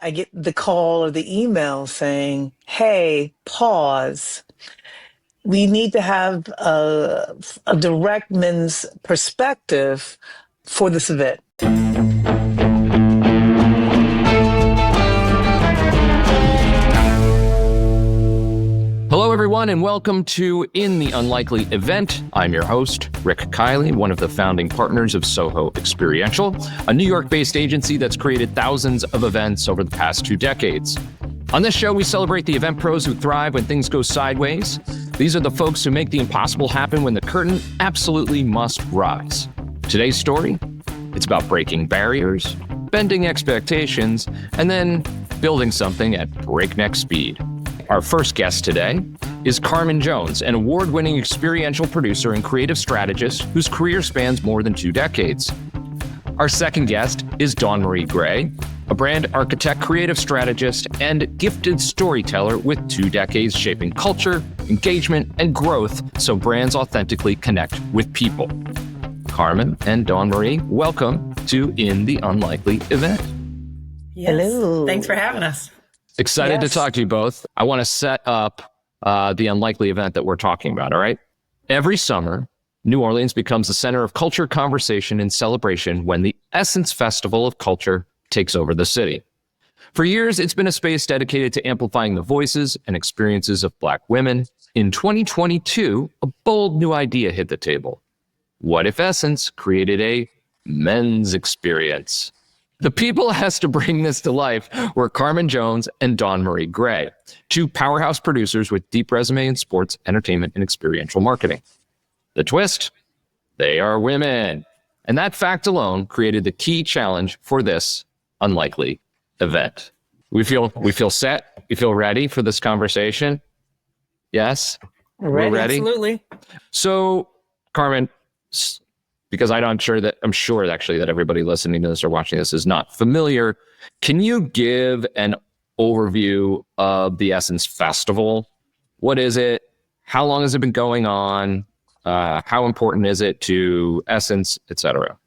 I get the call or the email saying, hey, pause. We need to have a direct men's perspective for this event. Hello, everyone, and welcome to In the Unlikely Event. I'm your host, Rick Kiley, one of the founding partners of Soho Experiential, a New York-based agency that's created thousands of events over the past 2 decades. On this show, we celebrate the event pros who thrive when things go sideways. These are the folks who make the impossible happen when the curtain absolutely must rise. Today's story, it's about breaking barriers, bending expectations, and then building something at breakneck speed. Our first guest today is Carmen Jones, an award-winning experiential producer and creative strategist whose career spans more than 2 decades. Our second guest is Dawn Marie Gray, a brand architect, creative strategist, and gifted storyteller with 2 decades shaping culture, engagement, and growth so brands authentically connect with people. Carmen and Dawn Marie, welcome to In the Unlikely Event. Yes. Hello. Thanks for having us. Excited to talk to you both. I want to set up the unlikely event that we're talking about, all right? Every summer, New Orleans becomes the center of culture, conversation, and celebration when the Essence Festival of Culture takes over the city. For years, it's been a space dedicated to amplifying the voices and experiences of Black women. In 2022, a bold new idea hit the table. What if Essence created a men's experience? The people asked to bring this to life were Carmen Jones and Dawn Marie Gray, 2 powerhouse producers with deep resume in sports, entertainment, and experiential marketing. The twist? They are women. And that fact alone created the key challenge for this unlikely event. We feel set. We feel ready for this conversation. Yes? Ready. We're ready? Absolutely. So, Carmen, because I'm sure actually that everybody listening to this or watching this is not familiar. Can you give an overview of the Essence Festival? What is it? How long has it been going on? How important is it to Essence, et cetera?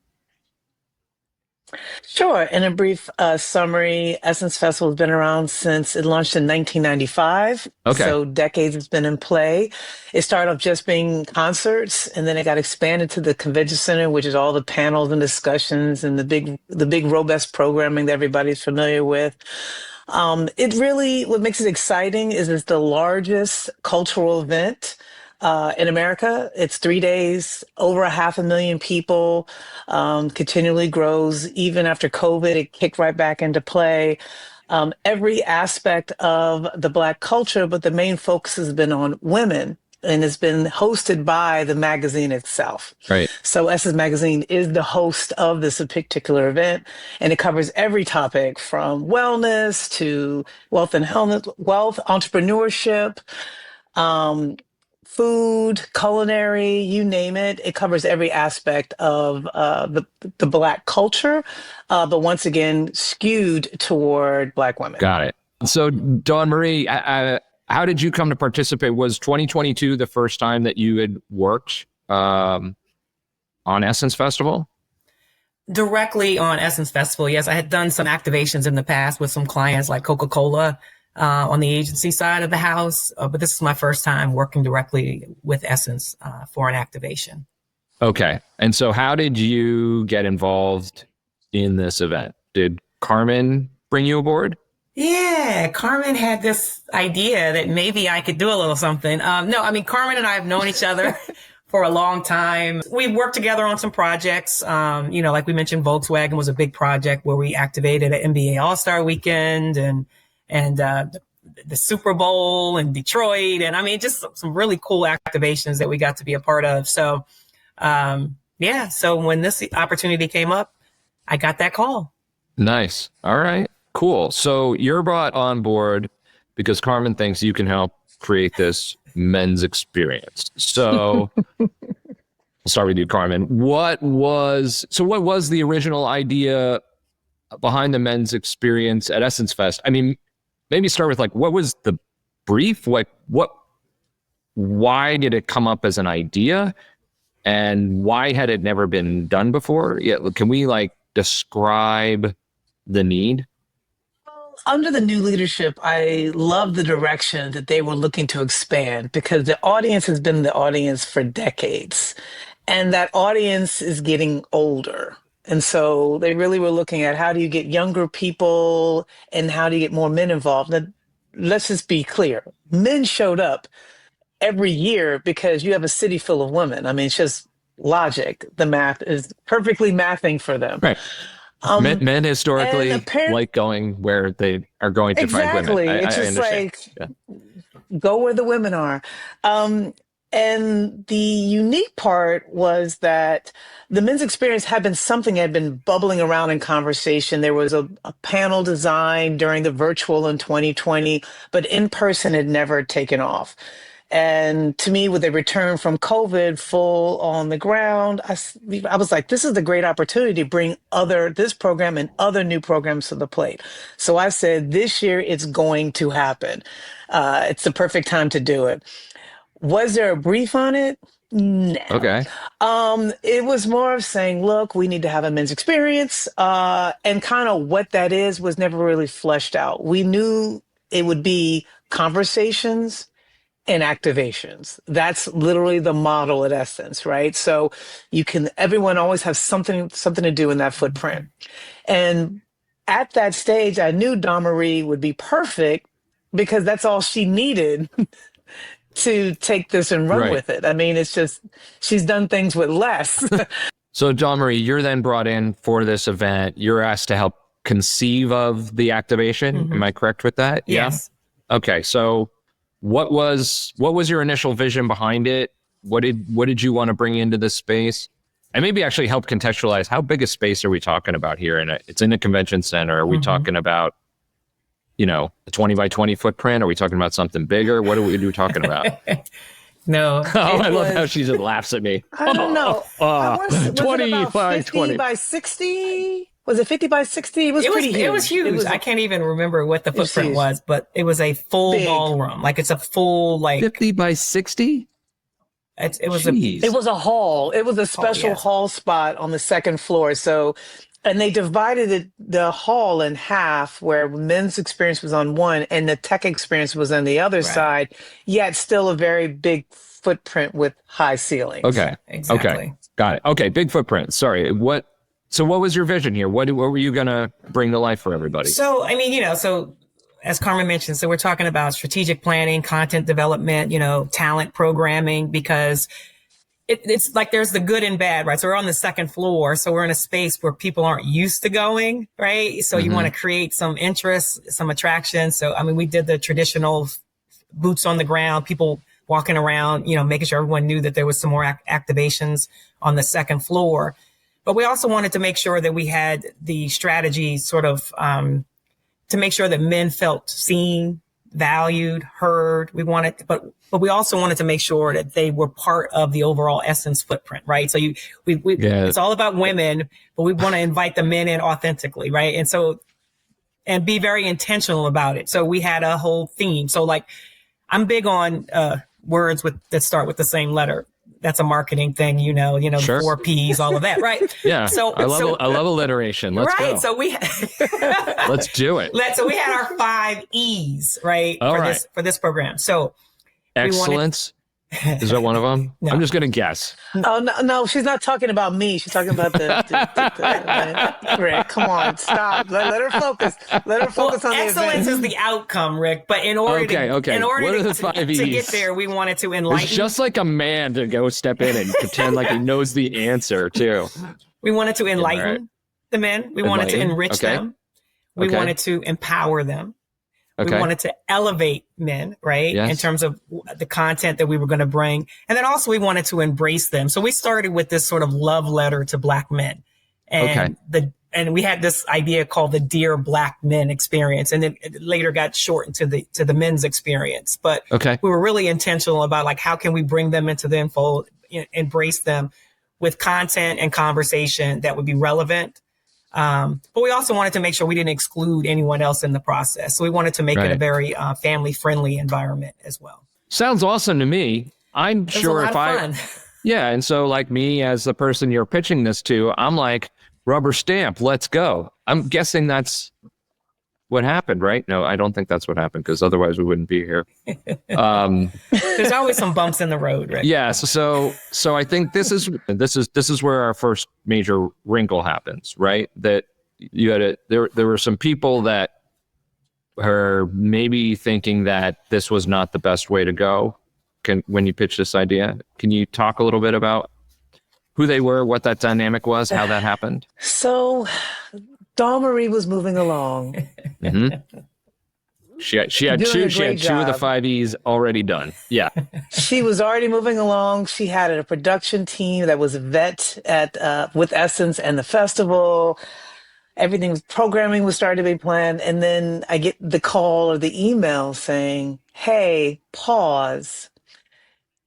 Sure. In a brief summary, Essence Festival has been around since it launched in 1995. Okay. So decades it's been in play. It started off just being concerts, and then it got expanded to the convention center, which is all the panels and discussions and the big robust programming that everybody's familiar with. What makes it exciting is it's the largest cultural event in America. It's 3 days, over 500,000 people, continually grows. Even after COVID, it kicked right back into play. Every aspect of the Black culture, but the main focus has been on women and it's been hosted by the magazine itself. Right. So Essence Magazine is the host of this particular event, and it covers every topic from wellness to wealth and health, entrepreneurship, food, culinary, you name it. It covers every aspect of the Black culture, but once again, skewed toward Black women. Got it. So, Dawn Marie, how did you come to participate? Was 2022 the first time that you had worked on Essence Festival? Directly on Essence Festival, yes. I had done some activations in the past with some clients like Coca-Cola on the agency side of the house, but this is my first time working directly with Essence for an activation. Okay. And so how did you get involved in this event? Did Carmen bring you aboard? Yeah, Carmen had this idea that maybe I could do a little something. Carmen and I have known each other for a long time. We've worked together on some projects. Like we mentioned, Volkswagen was a big project where we activated an NBA All-Star Weekend and the Super Bowl in Detroit. And just some really cool activations that we got to be a part of. So, so when this opportunity came up, I got that call. Nice. All right, cool. So you're brought on board because Carmen thinks you can help create this men's experience. So I'll start with you, Carmen. What was the original idea behind the men's experience at Essence Fest? Maybe start with what was the brief? Why did it come up as an idea? And why had it never been done before? Yeah, can we describe the need? Under the new leadership, I love the direction that they were looking to expand because the audience has been the audience for decades. And that audience is getting older. And so they really were looking at how do you get younger people and how do you get more men involved. Now, let's just be clear. Men showed up every year because you have a city full of women. I mean, it's just logic. The math is perfectly mathing for them. Right. Um, Men and historically apparently, like going where they are going to find women. exactly. I It's just understand. like Yeah. go where the women are. Um, and the unique part was that the men's experience had been something that had been bubbling around in conversation. There was a panel design during the virtual in 2020, but in person had never taken off. And to me, with a return from COVID full on the ground, I was like, this is a great opportunity to bring this program and other new programs to the plate. So I said, this year it's going to happen. It's the perfect time to do it. Was there a brief on it? No. Okay. It was more of saying, look, we need to have a men's experience. And kind of what that is was never really fleshed out. We knew it would be conversations and activations. That's literally the model at essence, right? So everyone always has something to do in that footprint. And at that stage, I knew Dawn Marie would be perfect because that's all she needed to take this and run Right. with it. I mean, it's just, she's done things with less. So, Dawn Marie, you're then brought in for this event. You're asked to help conceive of the activation. Am I correct with that? Yes. Yeah. Okay. So, what was your initial vision behind it? What did you want to bring into this space? And maybe actually help contextualize how big a space are we talking about here? And it's in a convention center. Are we talking about, a 20 by 20 footprint? Are we talking about something bigger? What are we talking about? No. Oh, I love how she just laughs at me. I don't know. Was it 20 about by 50 20. by 60? Was it 50 by 60? It was pretty huge. It was huge. I can't even remember what the footprint huge. was, but it was a full Big. ballroom. Like it's a full 50 by 60? it was Jeez. It was a hall. It was a special yes. hall spot on the second floor. So, and they divided the hall in half where men's experience was on one and the tech experience was on the other side, yet still a very big footprint with high ceilings. Okay. Exactly. Okay. Got it. Okay. Big footprint. Sorry. So what was your vision here? What were you going to bring to life for everybody? So, I mean, so as Carmen mentioned, so we're talking about strategic planning, content development, talent programming, because it's like there's the good and bad, right? So we're on the second floor. So we're in a space where people aren't used to going, right? So you want to create some interest, some attraction. So, I mean, we did the traditional boots on the ground, people walking around, making sure everyone knew that there was some more activations on the second floor. But we also wanted to make sure that we had the strategy sort of to make sure that men felt seen, valued, heard. But we also wanted to make sure that they were part of the overall essence footprint, right? So it's all about women, but we want to invite the men in authentically, right? And be very intentional about it. So we had a whole theme. So like, I'm big on words that start with the same letter. That's a marketing thing, Sure. 4 P's, all of that, right? Yeah. So I love alliteration. Let's right. go. So Let's do it. So we had our 5 E's, right? For this program. So excellence. Is that one of them? No. I'm just going to guess. Oh, no, she's not talking about me. She's talking about Rick, come on, stop. Let her focus. Let her focus on the excellence event. is the outcome, Rick. But in order Okay. to What are the 5 to get E's? there, we wanted to enlighten. It's just like a man to go step in and pretend like he knows the answer too. We wanted to enlighten right. the men. We wanted to enrich them. We wanted to empower them. Okay. We wanted to elevate men, right? Yes. In terms of the content that we were going to bring. And then also we wanted to embrace them. So we started with this sort of love letter to Black men. And and we had this idea called the Dear Black Men experience. And then it later got shortened to the men's experience. But we were really intentional about like, how can we bring them into the fold, embrace them with content and conversation that would be relevant. But we also wanted to make sure we didn't exclude anyone else in the process. So we wanted to make it a very family-friendly environment as well. Sounds awesome to me. I'm sure if fun. Yeah. And so like me as the person you're pitching this to, I'm like, rubber stamp, let's go. I'm guessing that's what happened, right? No, I don't think that's what happened, because otherwise we wouldn't be here. There's always some bumps in the road, right? Yeah. So I think this is where our first major wrinkle happens, right? That you had there were some people that are maybe thinking that this was not the best way to go. When you pitched this idea, can you talk a little bit about who they were, what that dynamic was, how that happened? So Dawn Marie was moving along. She had Doing two a she had great two of the job. 5Es already done. Yeah. She was already moving along. She had a production team that was a vet at with Essence and the festival. Programming was starting to be planned. And then I get the call or the email saying, hey, pause.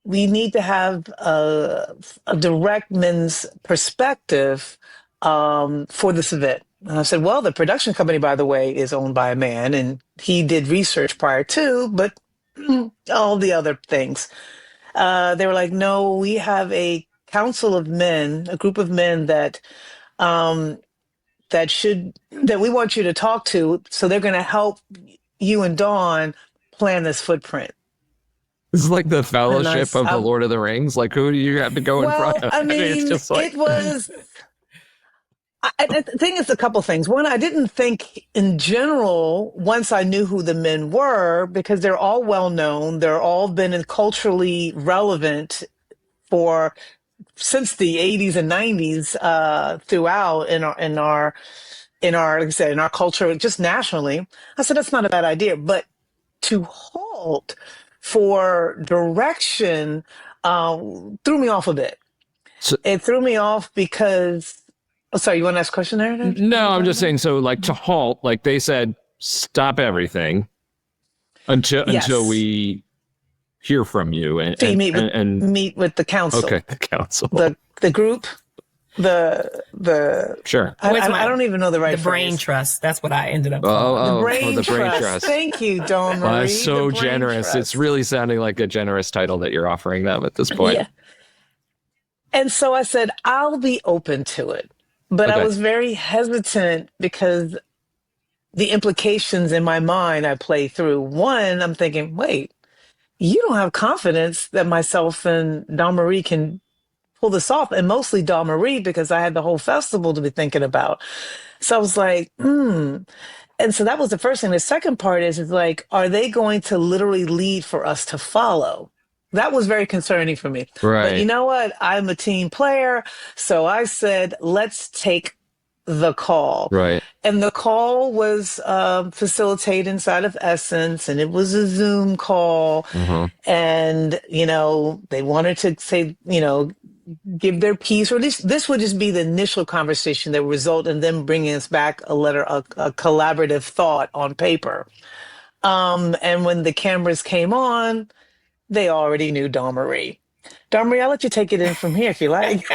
We need to have a direct men's perspective for this event. And I said, well, the production company, by the way, is owned by a man, and he did research prior to, but all the other things. They were like, no, we have a council of men, a group of men um, that we want you to talk to. So they're going to help you and Dawn plan this footprint. This is like the Fellowship of the I'm, Lord of the Rings. Like, who do you have to go in well, front of? I It's mean, just like it was. I think it's a couple things. One, I didn't think in general, once I knew who the men were, because they're all well known, they're all been culturally relevant for since the 80s and 90s throughout like I said, in our culture, just nationally. I said that's not a bad idea, but to halt for direction threw me off a bit. so, It threw me off because. Oh, sorry, you want to ask a question there? no, I'm just saying. So, like, to halt, like they said, stop everything until Yes. we hear from you So you meet with the council. Okay, the council, the group, the sure. I don't even know the right The brain phrase. trust. That's what I ended up calling. The brain the brain trust. trust. Thank you, Dawn Marie. Well, that's so The brain generous. trust. It's really sounding like a generous title that you're offering them at this point. Yeah. And so I said, I'll be open to it. But I Okay. was very hesitant because the implications in my mind I play through. One, I'm thinking, wait, you don't have confidence that myself and Dawn Marie can pull this off. And mostly Dawn Marie, because I had the whole festival to be thinking about. So I was like, And so that was the first thing. The second part is like, are they going to literally lead for us to follow? That was very concerning for me. Right. But you know what? I'm a team player. So I said, let's take the call. Right. And the call was facilitated inside of Essence, and it was a Zoom call. And, they wanted to say, give their piece, or at least this would just be the initial conversation that would result in them bringing us back a collaborative thought on paper. And when the cameras came on, they already knew Dawn Marie. Dawn Marie, I'll let you take it in from here if you like.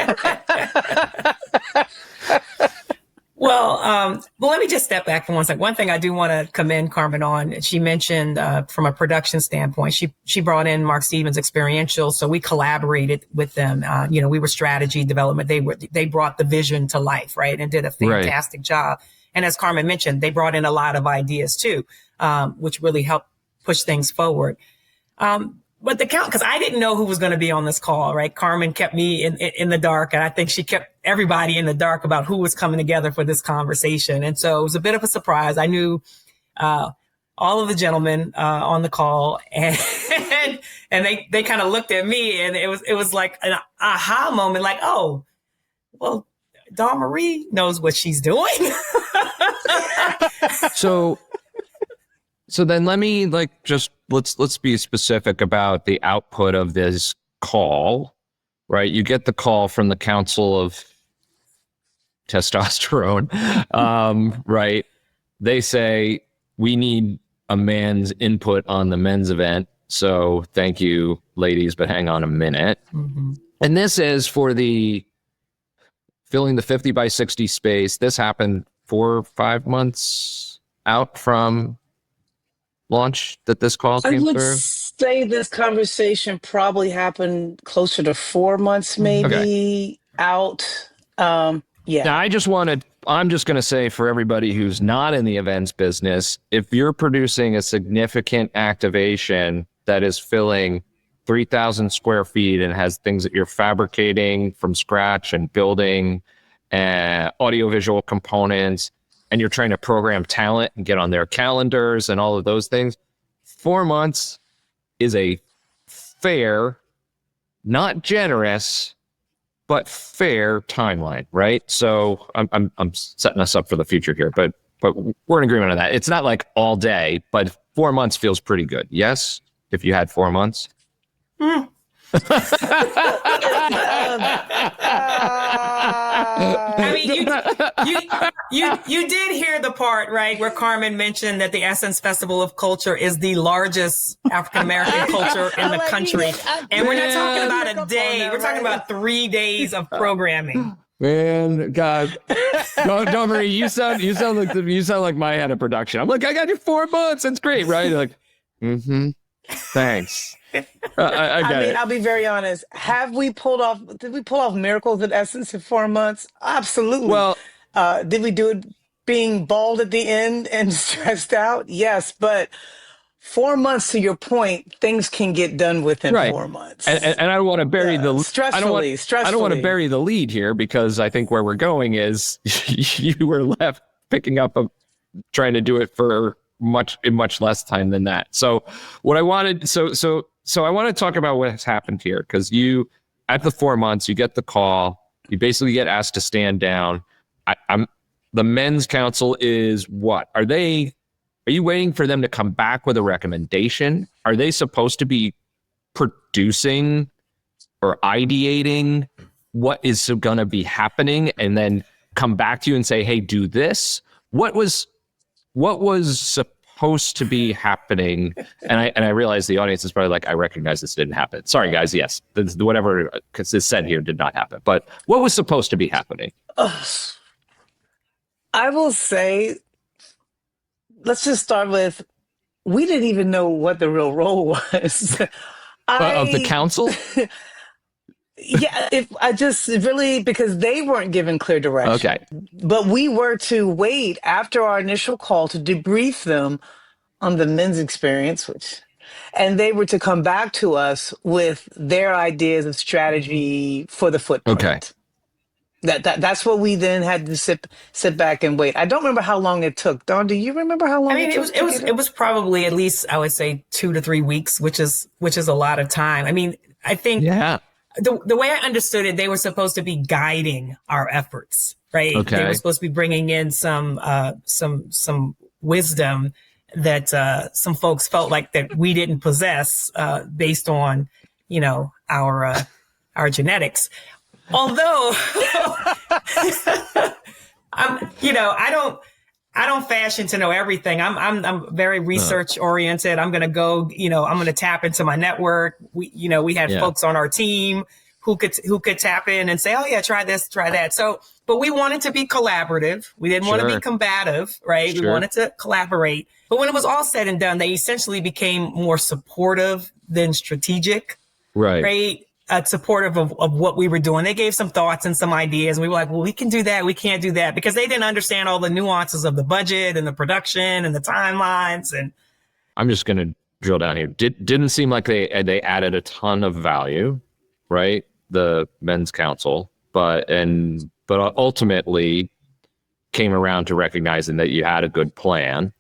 Well, let me just step back for one second. One thing I do want to commend Carmen on, she mentioned from a production standpoint, she brought in Mark Stevens' Experiential, so we collaborated with them. We were strategy development. They brought the vision to life, right, and did a fantastic job. And as Carmen mentioned, they brought in a lot of ideas too, which really helped push things forward. But because I didn't know who was going to be on this call, right? Carmen kept me in the dark, and I think she kept everybody in the dark about who was coming together for this conversation. And so it was a bit of a surprise. I knew all of the gentlemen on the call, and they kind of looked at me, and it was like an aha moment, like, oh, well, Dawn Marie knows what she's doing. So then let me let's be specific about the output of this call, right? You get the call from the Council of Testosterone, right? They say, we need a man's input on the men's event. So thank you, ladies, but hang on a minute. And this is for filling the 50 by 60 space. This happened 4 or 5 months out from launch that this call came through? I would say this conversation probably happened closer to 4 months, maybe out. Yeah. Now, I'm just going to say for everybody who's not in the events business, if you're producing a significant activation that is filling 3,000 square feet and has things that you're fabricating from scratch and building audiovisual components, and you're trying to program talent and get on their calendars and all of those things, 4 months is a fair, not generous, but fair timeline, right? So I'm setting us up for the future here, but we're in agreement on that. It's not like all day, but 4 months feels pretty good. Yes, if you had 4 months. I mean, you did hear the part, right, where Carmen mentioned that the Essence Festival of Culture is the largest African American culture in the country, and we're not talking about a day; we're talking about 3 days of programming. Man, God, Dawn Marie, you sound like my head of production. I'm like, I got you 4 months. It's great, right? You're like, thanks. I mean, I'll be very honest. Did we pull off miracles at Essence in 4 months? Absolutely. Well, did we do it being bald at the end and stressed out? Yes, but 4 months, to your point, things can get done within right. 4 months. And I don't want to bury stressfully. I don't want to bury the lead here, because I think where we're going is you were left picking up trying to do it for much less time than that. So what I wanted, so I want to talk about what has happened here, because you, at the 4 months, you get the call, you basically get asked to stand down. The men's council is what? Are you waiting for them to come back with a recommendation? Are they supposed to be producing or ideating what is going to be happening and then come back to you and say, hey, do this? What was supposed to be happening? And I realize the audience is probably like, I recognize this didn't happen. Sorry, guys. Yes, whatever is said here did not happen. But what was supposed to be happening? I will say, let's just start with, we didn't even know what the real role was. Of the council? Yeah, because they weren't given clear direction. Okay. But we were to wait after our initial call to debrief them on the men's experience, and they were to come back to us with their ideas of strategy for the footprint. Okay. That's what we then had to sit back and wait. I don't remember how long it took. Dawn, do you remember how long it took? It was probably at least, I would say, 2 to 3 weeks, which is a lot of time. I mean, I think the way I understood it, they were supposed to be guiding our efforts, right? Okay. They were supposed to be bringing in some wisdom that some folks felt like that we didn't possess based on, our genetics. Although, I don't fashion to know everything. I'm very research oriented. I'm going to go, I'm going to tap into my network. We had folks on our team who could tap in and say, oh yeah, try this, try that. So, but we wanted to be collaborative. We didn't want to be combative, right? Sure. We wanted to collaborate. But when it was all said and done, they essentially became more supportive than strategic, right? Supportive of what we were doing. They gave some thoughts and some ideas. And we were like, well, we can do that. We can't do that, because they didn't understand all the nuances of the budget and the production and the timelines. And I'm just going to drill down here. Didn't seem like they added a ton of value, right? The men's council, but ultimately came around to recognizing that you had a good plan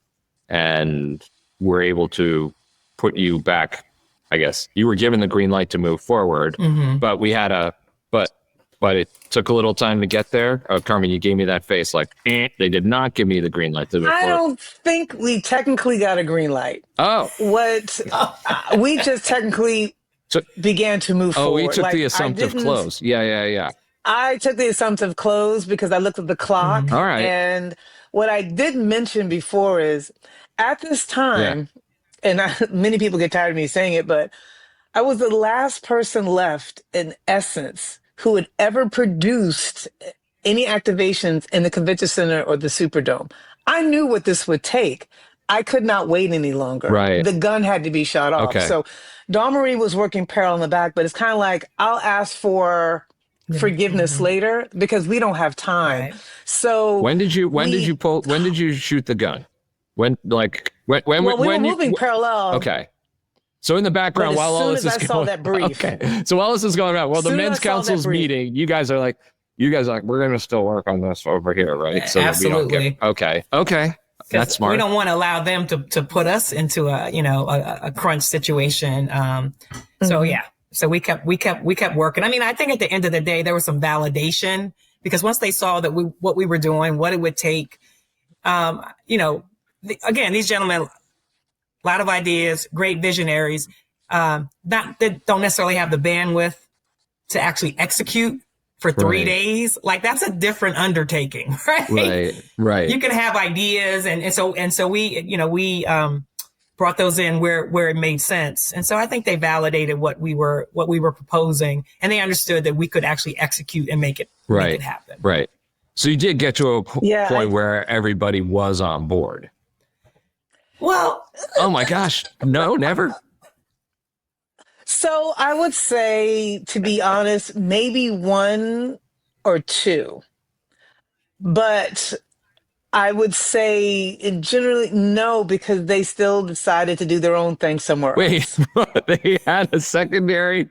and were able to put you back. I guess you were given the green light to move forward, but we had but it took a little time to get there. Carmen, you gave me that face like, they did not give me the green light to move forward. I don't think we technically got a green light. Oh. We just technically began to move forward. Oh, we took the assumptive close. Yeah. I took the assumptive close because I looked at the clock. All right. And what I did mention before is, at this time, and many people get tired of me saying it, but I was the last person left in Essence who had ever produced any activations in the convention center or the Superdome. I knew what this would take. I could not wait any longer. Right. The gun had to be shot off. Okay. So Dawn Marie was working parallel in the back, but it's kind of like, I'll ask for forgiveness later because we don't have time. Right. So when did you shoot the gun? When we were moving parallel. okay. So in the But background, as while all soon this as is I saw going, that brief, okay. So while this is going on, the soon as men's I saw that council's brief. meeting, you guys are like, we're going to still work on this over here, right? So that we don't Absolutely. get, okay. That's smart. We don't want to allow them to put us into a crunch situation. So yeah, so we kept working. I mean, I think at the end of the day, there was some validation because once they saw that what we were doing, what it would take, again, these gentlemen, a lot of ideas, great visionaries, that don't necessarily have the bandwidth to actually execute for 3 days. Like that's a different undertaking, right? Right. You can have ideas. And so we brought those in where it made sense. And so I think they validated what we were proposing and they understood that we could actually execute and make it happen. Right. So you did get to a point where everybody was on board. Well, oh my gosh. No, never. So I would say, to be honest, maybe one or two. But I would say generally no, because they still decided to do their own thing somewhere else. Wait, they had a secondary,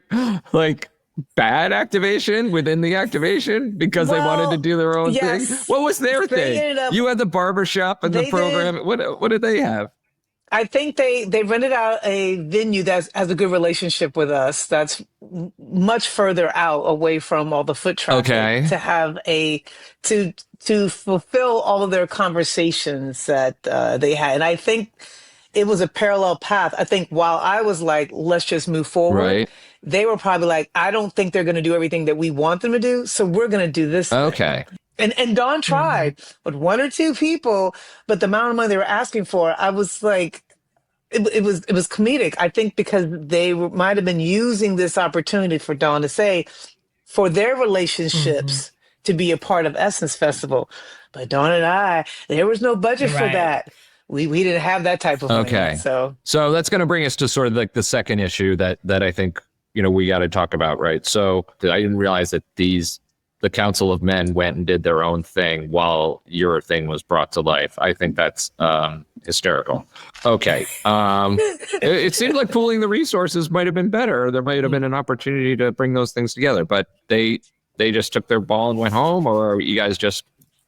bad activation within the activation because they wanted to do their own thing? What was their thing? You had the barbershop and the program. What did they have? I think they rented out a venue that has a good relationship with us. That's much further out, away from all the foot traffic, to have to fulfill all of their conversations that they had. And I think it was a parallel path. I think while I was like, let's just move forward, they were probably like, I don't think they're going to do everything that we want them to do, so we're going to do this thing. And Dawn tried with one or two people, but the amount of money they were asking for, I was like, it was comedic. I think because they might have been using this opportunity for Dawn to say, for their relationships to be a part of Essence Festival. But Dawn and I, there was no budget for that. We didn't have that type of money. So that's going to bring us to sort of like the second issue that I think, we got to talk about, right? So I didn't realize that the Council of Men went and did their own thing while your thing was brought to life. I think that's hysterical. Okay. It seemed like pooling the resources might have been better. There might have been an opportunity to bring those things together, but they just took their ball and went home, or you guys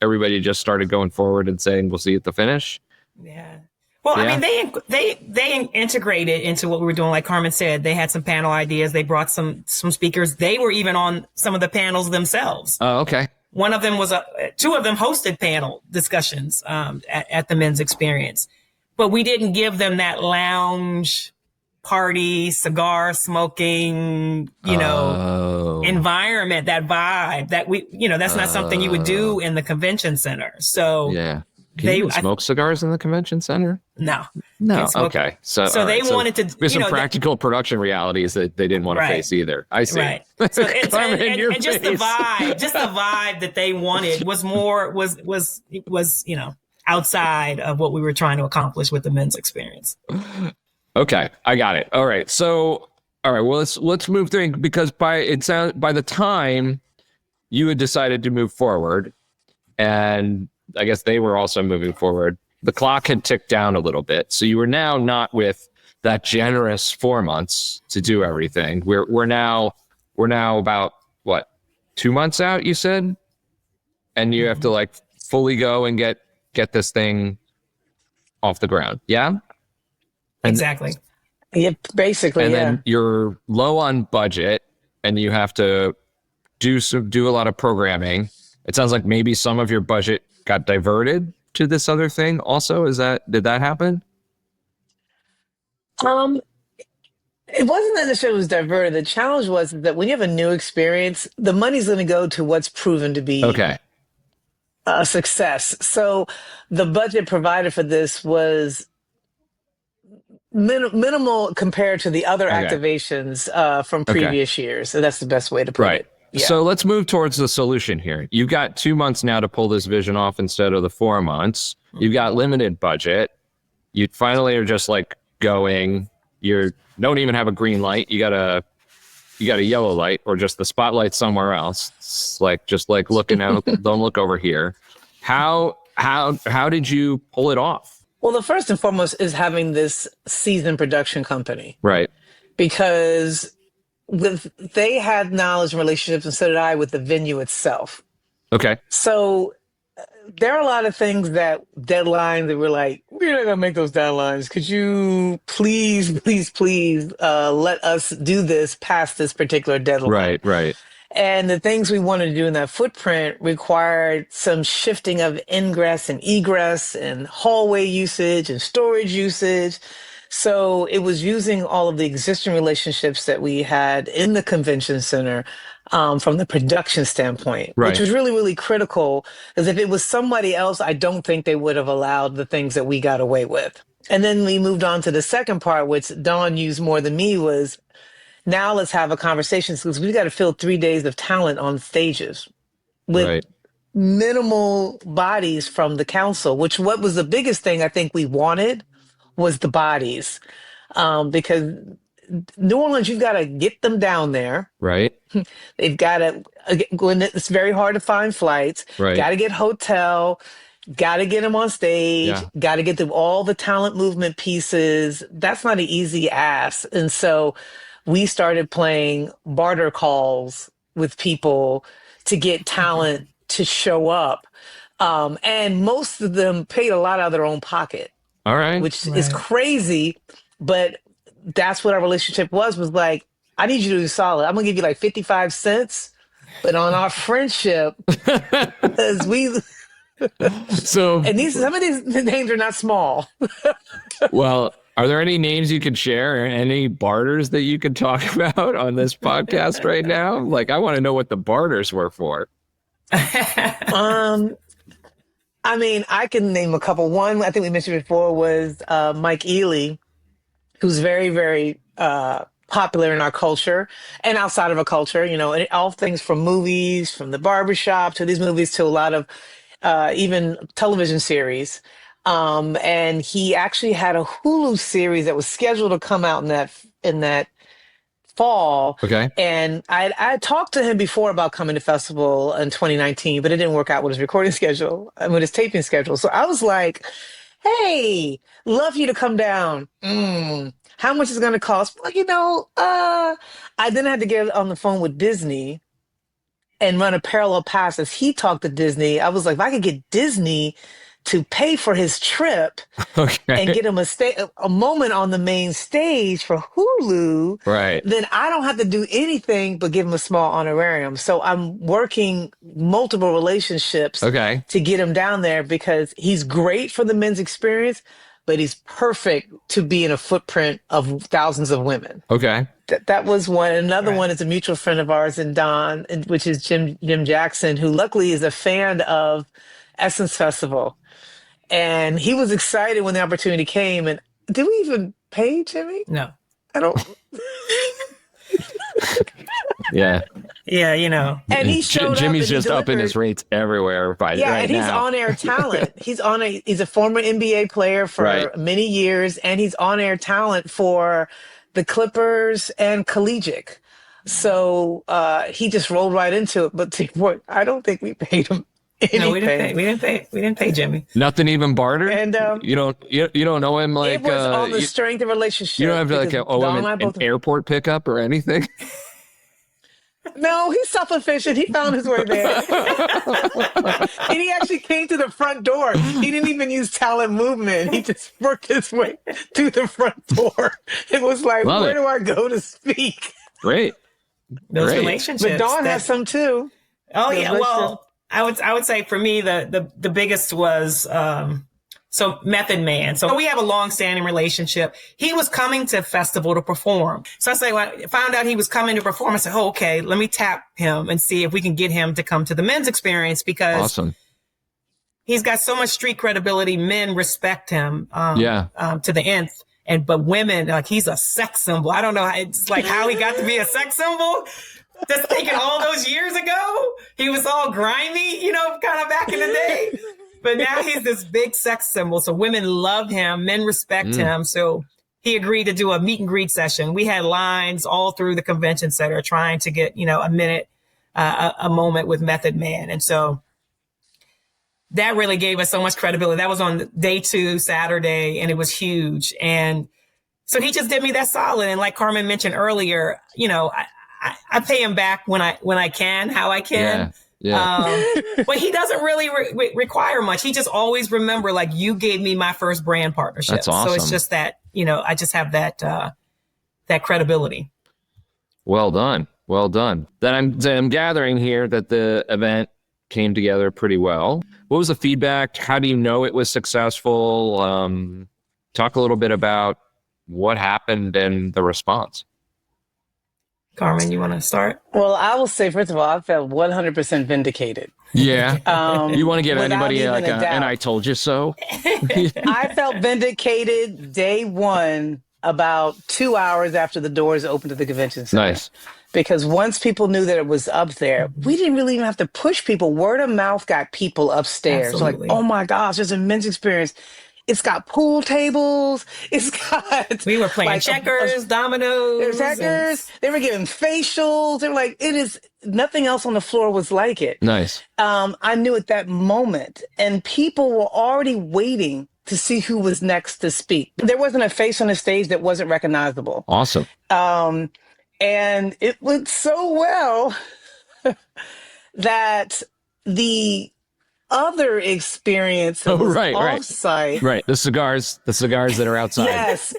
everybody just started going forward and saying, we'll see you at the finish? Yeah. Well, I mean, they integrated into what we were doing. Like Carmen said, they had some panel ideas. They brought some speakers. They were even on some of the panels themselves. Oh, okay. One of them two of them hosted panel discussions at the Men's Experience, but we didn't give them that lounge party, cigar smoking, environment, that vibe that that's not something you would do in the convention center. So yeah. Can you smoke cigars in the convention center? No. Okay. So they wanted to. There's some practical production realities that they didn't want to face either. I see. Right. So and just the vibe that they wanted was outside of what we were trying to accomplish with the Men's Experience. Okay, I got it. All right. So, all right. Well, let's move through, because by the time you had decided to move forward, and I guess they were also moving forward, the clock had ticked down a little bit. So you were now not with that generous 4 months to do everything. We're now about 2 months out, you said? And you have to fully go and get this thing off the ground. Yeah? Exactly. Yeah, basically. And then you're low on budget and you have to do a lot of programming. It sounds like maybe some of your budget got diverted to this other thing also. Did that happen? It wasn't that the show was diverted. The challenge was that when you have a new experience, the money's going to go to what's proven to be a success. So the budget provided for this was minimal compared to the other activations from previous years. So that's the best way to put it. Yeah. So let's move towards the solution here. You've got 2 months now to pull this vision off instead of the 4 months. You've got limited budget. You finally are just going. You don't even have a green light. You got to you got a yellow light or just the spotlight somewhere else. It's like, just like looking out, don't look over here. How did you pull it off? Well, the first and foremost is having this seasoned production company, Right. because they had knowledge and relationships, and so did I with the venue itself. Okay. So there are a lot of things that deadlines that we're like, we're not gonna make those deadlines. Could you please let us do this past this particular deadline? Right. Right. And the things we wanted to do in that footprint required some shifting of ingress and egress and hallway usage and storage usage. So it was using all of the existing relationships that we had in the convention center, from the production standpoint, Right. which was really, really critical. Because if it was somebody else, I don't think they would have allowed the things that we got away with. And then we moved on to the second part, which Dawn used more than me, was now let's have a conversation, because we've got to fill 3 days of talent on stages with Right. minimal bodies from the council, which what was the biggest thing I think we wanted was the bodies. Because New Orleans, you've got to get them down there. Right. They've got to, when it's very hard to find flights, Right. got to get hotel, got to get them on stage, Yeah. got to get them all the talent movement pieces. That's not an easy ask. And so we started playing barter calls with people to get talent to show up. And most of them paid a lot out of their own pocket, All right. which is crazy. But that's what our relationship was like, I need you to do solid. I'm going to give you like 55 cents. But on our friendship, because So, and some of these names are not small. well, are there any names you could share or any barters that you could talk about on this podcast right now? Like, I want to know what the barters were for. I mean, I can name a couple. One, I think we mentioned before, was Mike Ely, who's very, very popular in our culture and outside of our culture, and all things from movies, from the barbershop to these movies to a lot of even television series. And he actually had a Hulu series that was scheduled to come out in that fall. Okay. And I talked to him before about coming to festival in 2019, but it didn't work out with his recording schedule and with his taping schedule. So I was like, hey, love you to come down. How much is it going to cost? Well, I then had to get on the phone with Disney and run a parallel pass as he talked to Disney. I was like, if I could get Disney to pay for his trip and get him a moment on the main stage for Hulu, Right. then I don't have to do anything but give him a small honorarium. So I'm working multiple relationships Okay. to get him down there, because he's great for the men's experience, but he's perfect to be in a footprint of thousands of women. Okay. That was one. Another one is a mutual friend of ours in Don, which is Jim Jackson, who luckily is a fan of Essence Festival. And he was excited when the opportunity came. And did we even pay Jimmy? No. I don't. Yeah. Yeah, And he showed Jimmy's up and just he upping delivered. his rates everywhere right And he's now. on-air talent. He's a former NBA player for many years, and he's on-air talent for the Clippers and Collegiate. So he just rolled right into it. But to your point, I don't think we paid him anything. No, we didn't pay Jimmy. Nothing even barter. And you don't know him like it was on the strength of relationship. you don't have to like because owe Dawn him and I an both- airport pickup or anything. No, he's self-efficient. He found his way there. And he actually came to the front door. He didn't even use talent movement. He just worked his way to the front door. It was like, Love where it. do I go to speak? Great. Those Great. relationships. But Dawn has some too. Oh Yeah, yeah. let's Well, I would say for me the biggest was so Method Man. So we have a long-standing relationship. He was coming to festival to perform. So I say when I found out he was coming to perform, I said, "Oh, okay, let me tap him and see if we can get him to come to the men's experience, because Awesome. he's got so much street credibility. Men respect him to the nth. But women, like, he's a sex symbol. I don't know. It's like how he got to be a sex symbol. Just thinking all those years ago, he was all grimy, kind of back in the day. But now he's this big sex symbol. So women love him. Men respect him. So he agreed to do a meet and greet session. We had lines all through the convention center trying to get, a minute, a moment with Method Man. And so that really gave us so much credibility. That was on day 2, Saturday, and it was huge. And so he just did me that solid. And like Carmen mentioned earlier, I pay him back when I can, how I can. Yeah. But he doesn't really require much. He just always remember, like, you gave me my first brand partnership. That's awesome. So it's just that, I just have that credibility. Well done. Well done. Then I'm gathering here that the event came together pretty well. What was the feedback? How do you know it was successful? Talk a little bit about what happened and the response. Carmen, you want to start? Well, I will say, first of all, I felt 100% vindicated. Yeah. You want to give anybody even like a doubt. and I told you so? I felt vindicated day 1, about 2 hours after the doors opened to the convention center. Nice. Because once people knew that it was up there, we didn't really even have to push people. Word of mouth got people upstairs. Absolutely. Like, oh my gosh, there's an immense experience. It's got pool tables. It's got... We were playing like checkers, dominoes. There's checkers. They were giving facials. They were like, nothing else on the floor was like it. Nice. I knew at that moment, and people were already waiting to see who was next to speak. There wasn't a face on the stage that wasn't recognizable. Awesome. And it went so well that the other experience that was off-site. Right. The cigars that are outside. Yes.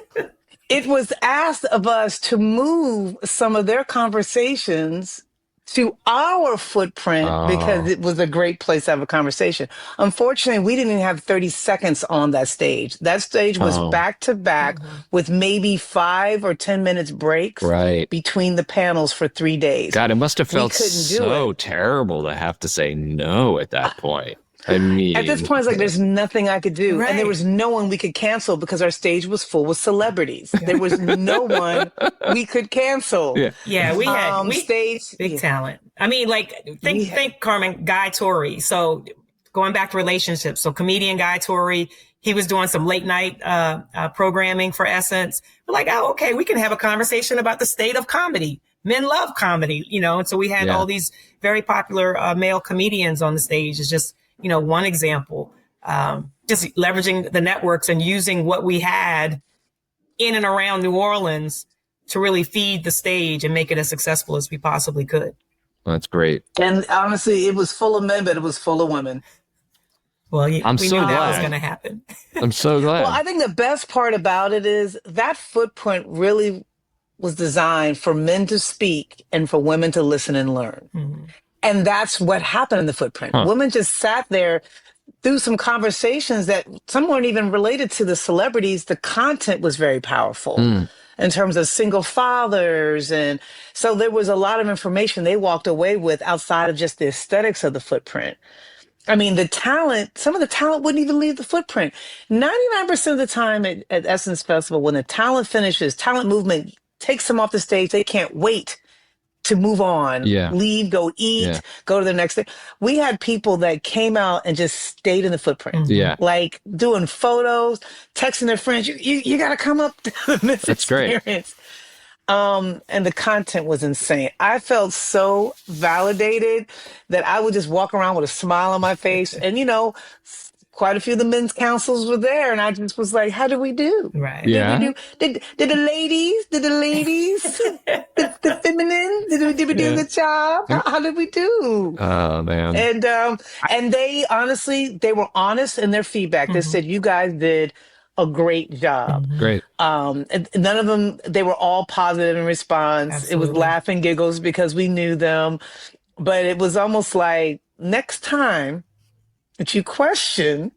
It was asked of us to move some of their conversations to our footprint because it was a great place to have a conversation. Unfortunately, we didn't even have 30 seconds on that stage. That stage was back to back with maybe 5 or 10 minutes breaks between the panels for 3 days. God, it must have felt so terrible to have to say no at that point. I mean, at this point, it's like there's nothing I could do. Right. And there was no one we could cancel because our stage was full with celebrities. There was no one we could cancel. Yeah, we had stage big talent. I mean, like, think Carmen, Guy Torrey. So going back to relationships. So comedian Guy Torrey, he was doing some late night programming for Essence. We're like, oh, okay, we can have a conversation about the state of comedy. Men love comedy, and so we had all these very popular male comedians on the stage. It's just, one example, just leveraging the networks and using what we had in and around New Orleans to really feed the stage and make it as successful as we possibly could. That's great. And honestly, it was full of men, but it was full of women. Well, we so knew that glad. was going to happen. I'm so glad. Well, I think the best part about it is that footprint really was designed for men to speak and for women to listen and learn. Mm-hmm. And that's what happened in the footprint. Women just sat there through some conversations that some weren't even related to the celebrities. The content was very powerful in terms of single fathers. And so there was a lot of information they walked away with outside of just the aesthetics of the footprint. I mean, some of the talent wouldn't even leave the footprint. 99% of the time at Essence Festival, when the talent finishes, talent movement takes them off the stage. They can't wait to move on, leave, go eat, go to the next thing. We had people that came out and just stayed in the footprint. Yeah. Like doing photos, texting their friends, you got to come up to this experience. And the content was insane. I felt so validated that I would just walk around with a smile on my face. And, quite a few of the men's councils were there. And I just was like, how did we do? Right. Yeah. Did the ladies, the feminine, did we do a good job? How did we do? Oh, man. And they honestly, they were honest in their feedback. They said, you guys did a great job. Great. And none of them, they were all positive in response. Absolutely. It was laughing giggles because we knew them. But it was almost like, next time that you question,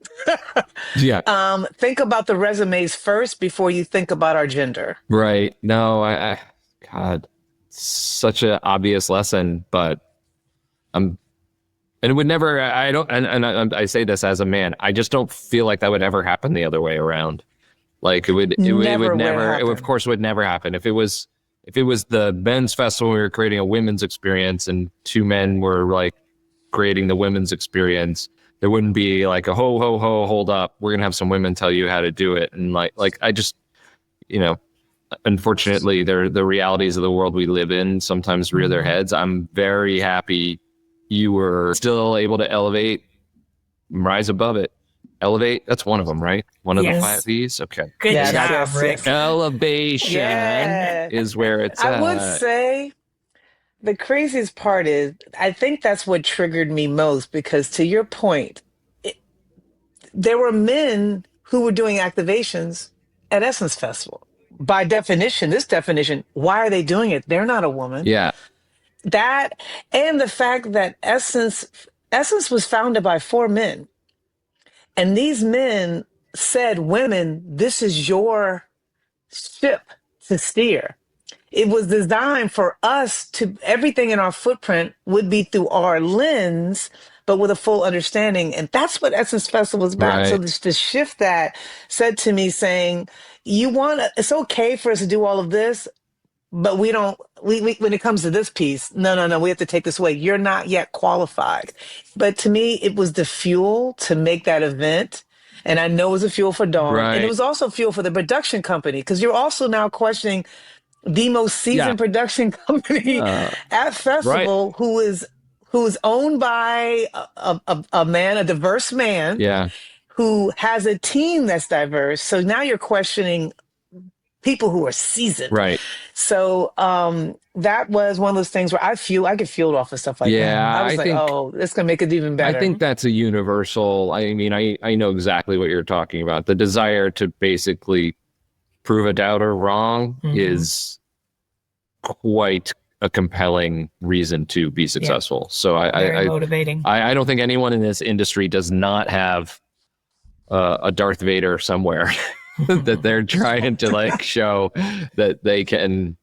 think about the resumes first before you think about our gender. Right. No, I God, such an obvious lesson, but and it would never, I don't, and I say this as a man, I just don't feel like that would ever happen the other way around. Like it would never, of course, would never happen. If it was the men's festival, we were creating a women's experience and 2 men were like creating the women's experience, there wouldn't be like a hold up, we're gonna have some women tell you how to do it. And like I just, unfortunately, the realities of the world we live in sometimes rear their heads. I'm very happy you were still able to elevate, rise above it. Elevate, that's one of them, right? One of the 5 P's? Okay. Good Yes, job, yes, Rick. yes. Elevation Yeah. is where it's I would at. say the craziest part is I think that's what triggered me most because to your point, it, there were men who were doing activations at Essence Festival. By definition, this definition, why are they doing it? They're not a woman. Yeah. That and the fact that Essence was founded by 4 men. And these men said, women, this is your ship to steer. It was designed for us to, everything in our footprint would be through our lens, but with a full understanding. And that's what Essence Festival is about. Right. So this, the shift that said to me saying, it's okay for us to do all of this, but we don't, we when it comes to this piece, no, we have to take this away. You're not yet qualified. But to me, it was the fuel to make that event. And I know it was a fuel for Dawn. Right. And it was also fuel for the production company because you're also now questioning the most seasoned production company at festival who is owned by a man, a diverse man who has a team that's diverse. So now you're questioning people who are seasoned. Right. So that was one of those things where I get fueled off of stuff like that. I was it's going to make it even better. I think that's a universal. I mean, I know exactly what you're talking about. The desire to basically prove a doubter wrong is quite a compelling reason to be successful. So Very motivating. I don't think anyone in this industry does not have a Darth Vader somewhere that they're trying to like show that they can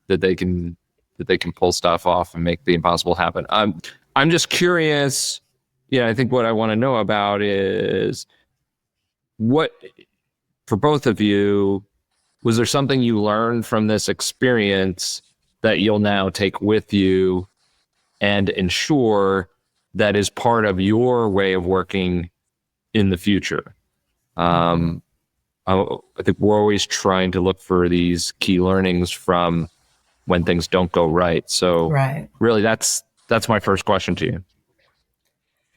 pull stuff off and make the impossible happen. I'm just curious. Yeah, I think what I want to know about is what, for both of you, was there something you learned from this experience that you'll now take with you and ensure that is part of your way of working in the future? I think we're always trying to look for these key learnings from when things don't go right. So really that's my first question to you.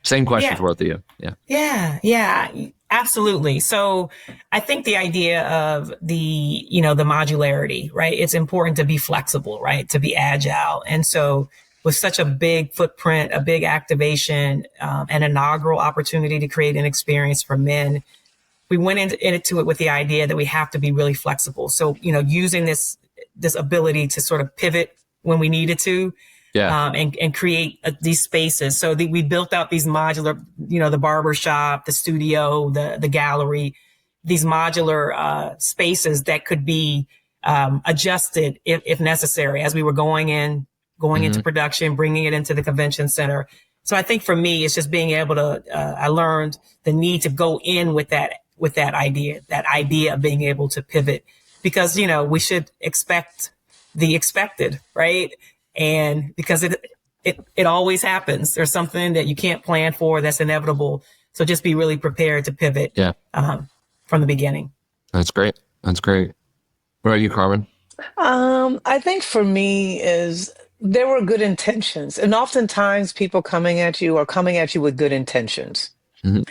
Same question for both of you. Yeah, absolutely. So I think the idea of the modularity, right? It's important to be flexible, right? To be agile. And so with such a big footprint, a big activation, an inaugural opportunity to create an experience for men, we went into it with the idea that we have to be really flexible. So, using this ability to sort of pivot when we needed to, and create these spaces. So we built out these modular, the barber shop, the studio, the gallery, these modular spaces that could be adjusted if necessary as we were going into production, bringing it into the convention center. So I think for me, it's just being able to, I learned the need to go in with that idea of being able to pivot because, we should expect the expected, right? And because it always happens. There's something that you can't plan for that's inevitable. So just be really prepared to pivot from the beginning. That's great. What about you, Carmen? I think for me is there were good intentions. And oftentimes people coming at you with good intentions. Mm-hmm.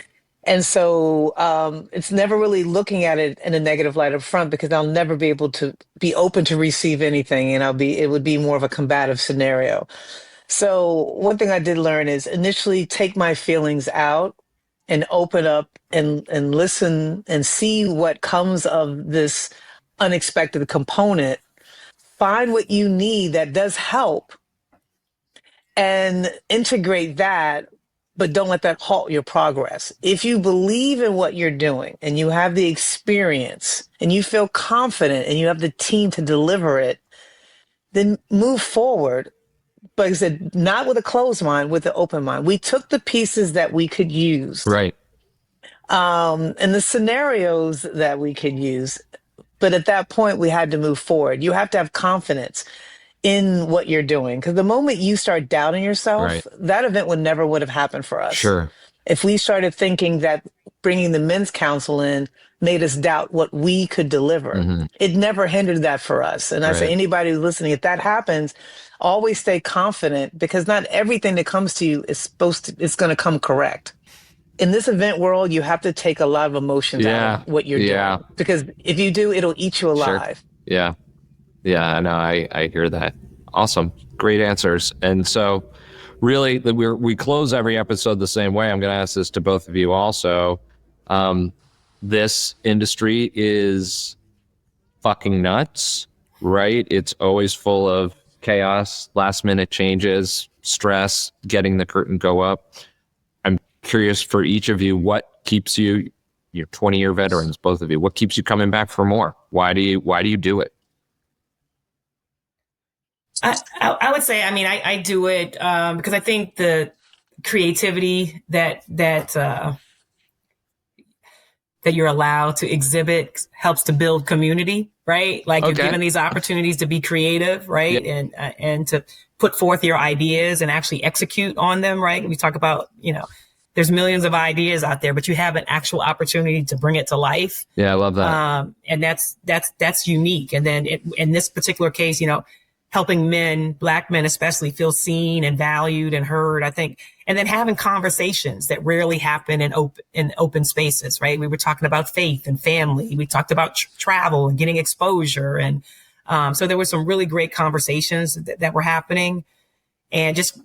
And so it's never really looking at it in a negative light up front because I'll never be able to be open to receive anything and it would be more of a combative scenario. So one thing I did learn is initially take my feelings out and open up and listen and see what comes of this unexpected component. Find what you need that does help and integrate that. But don't let that halt your progress. If you believe in what you're doing and you have the experience and you feel confident and you have the team to deliver it, then move forward. But like I said, not with a closed mind, with an open mind. We took the pieces that we could use. Right. And the scenarios that we could use. But at that point, we had to move forward. You have to have confidence in what you're doing. Because the moment you start doubting yourself, that event would have happened for us. Sure. If we started thinking that bringing the men's council in made us doubt what we could deliver, it never hindered that for us. And I say, Right. anybody who's listening, if that happens, always stay confident, because not everything that comes to you is it's going to come correct. In this event world, you have to take a lot of emotions out of Yeah. what you're Yeah. doing, because if you do, it'll eat you Sure. alive. Yeah. Yeah. No, I hear that. Awesome. Great answers. And so really we close every episode the same way. I'm going to ask this to both of you also. This industry is fucking nuts, right? It's always full of chaos, last minute changes, stress, getting the curtain go up. I'm curious for each of you, what keeps you, you're 20-year veterans, both of you, what keeps you coming back for more? Why do you do it? I would say, I mean, I do it because I think the creativity that you're allowed to exhibit helps to build community, right? Like you're given these opportunities to be creative, right? Yeah. And to put forth your ideas and actually execute on them, right? We talk about, there's millions of ideas out there, but you have an actual opportunity to bring it to life. Yeah, I love that. And that's unique. And then in this particular case, helping men, Black men especially, feel seen and valued and heard, I think. And then having conversations that rarely happen in open spaces, right? We were talking about faith and family. We talked about travel and getting exposure. And so there were some really great conversations that were happening. And just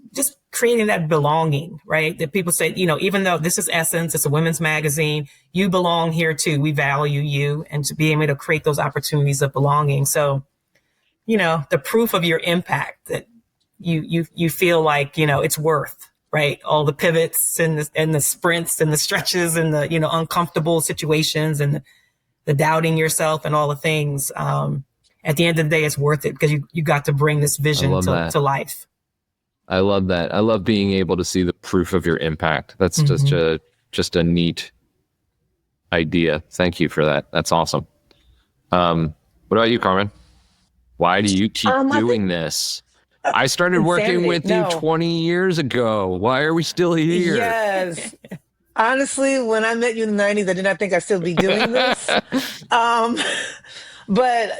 creating that belonging, right? That people say, even though this is Essence, it's a women's magazine, you belong here too. We value you. And to be able to create those opportunities of belonging. So, the proof of your impact that you feel like, it's worth, right? All the pivots and the sprints and the stretches and the, uncomfortable situations and the doubting yourself and all the things. At the end of the day, it's worth it because you got to bring this vision to life. I love that. I love being able to see the proof of your impact. That's just a neat idea. Thank you for that. That's awesome. What about you, Carmen? Why do you keep doing this? I started working with you 20 years ago. Why are we still here? Yes. Honestly, when I met you in the 90s, I did not think I'd still be doing this. But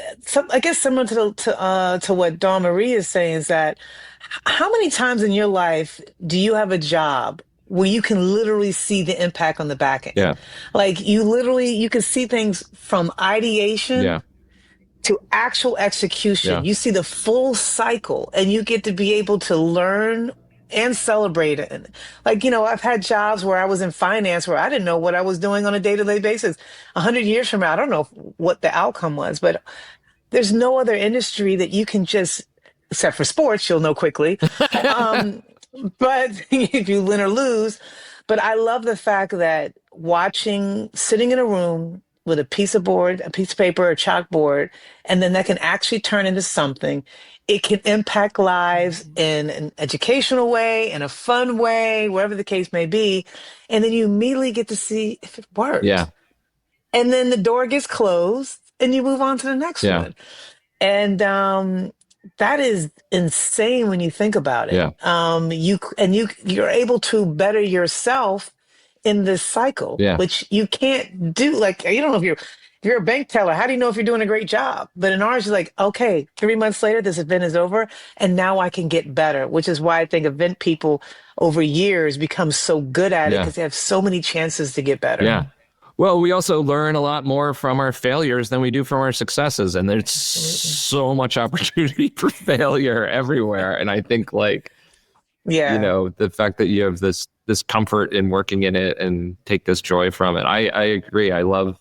I guess similar to what Dawn Marie is saying is that how many times in your life do you have a job where you can literally see the impact on the back end? Yeah. Like you can see things from ideation to actual execution. Yeah. You see the full cycle and you get to be able to learn and celebrate it. Like, I've had jobs where I was in finance where I didn't know what I was doing on a day-to-day basis. 100 years from now, I don't know what the outcome was, but there's no other industry that you can just, except for sports, you'll know quickly. But if you win or lose, but I love the fact that sitting in a room with a piece of paper, a chalkboard, and then that can actually turn into something. It can impact lives in an educational way, in a fun way, wherever the case may be. And then you immediately get to see if it worked. Yeah. And then the door gets closed and you move on to the next one. And that is insane when you think about it. Yeah. You're able to better yourself in this cycle, which you can't do. Like, you don't know if you're a bank teller, how do you know if you're doing a great job? But in ours, you're like, okay, 3 months later, this event is over and now I can get better, which is why I think event people over years become so good at it because they have so many chances to get better. Yeah. Well, we also learn a lot more from our failures than we do from our successes. And there's so much opportunity for failure everywhere. And I think the fact that you have this comfort in working in it and take this joy from it. I agree. I love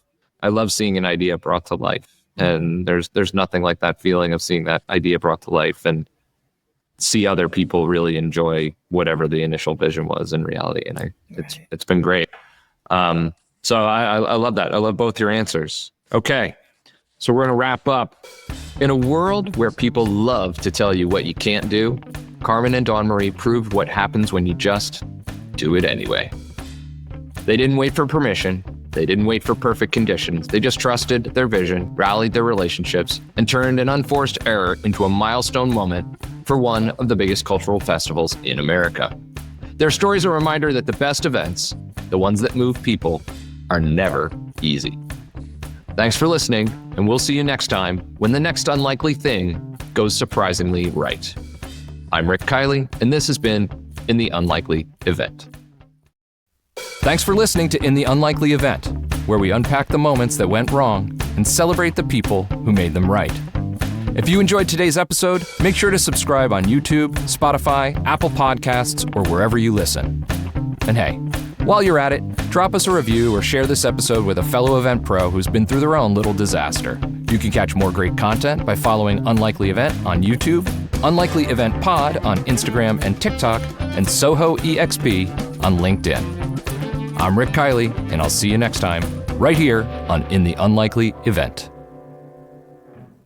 seeing an idea brought to life. And there's nothing like that feeling of seeing that idea brought to life and see other people really enjoy whatever the initial vision was in reality. And it's been great. So I love that. I love both your answers. Okay. So we're going to wrap up. In a world where people love to tell you what you can't do, Carmen and Dawn Marie proved what happens when you just do it anyway. They didn't wait for permission. They didn't wait for perfect conditions. They just trusted their vision, rallied their relationships, and turned an unforced error into a milestone moment for one of the biggest cultural festivals in America. Their story is a reminder that the best events the ones that move people, are never easy. Thanks for listening, and we'll see you next time when the next unlikely thing goes surprisingly right. I'm Rick Kiley, and this has been In the Unlikely Event. Thanks for listening to In the Unlikely Event, where we unpack the moments that went wrong and celebrate the people who made them right. If you enjoyed today's episode, make sure to subscribe on YouTube, Spotify, Apple Podcasts, or wherever you listen. And hey, while you're at it, drop us a review or share this episode with a fellow event pro who's been through their own little disaster. You can catch more great content by following Unlikely Event on YouTube, Unlikely Event Pod on Instagram and TikTok, and Soho EXP on LinkedIn. I'm Rick Kiley, and I'll see you next time, right here on In the Unlikely Event.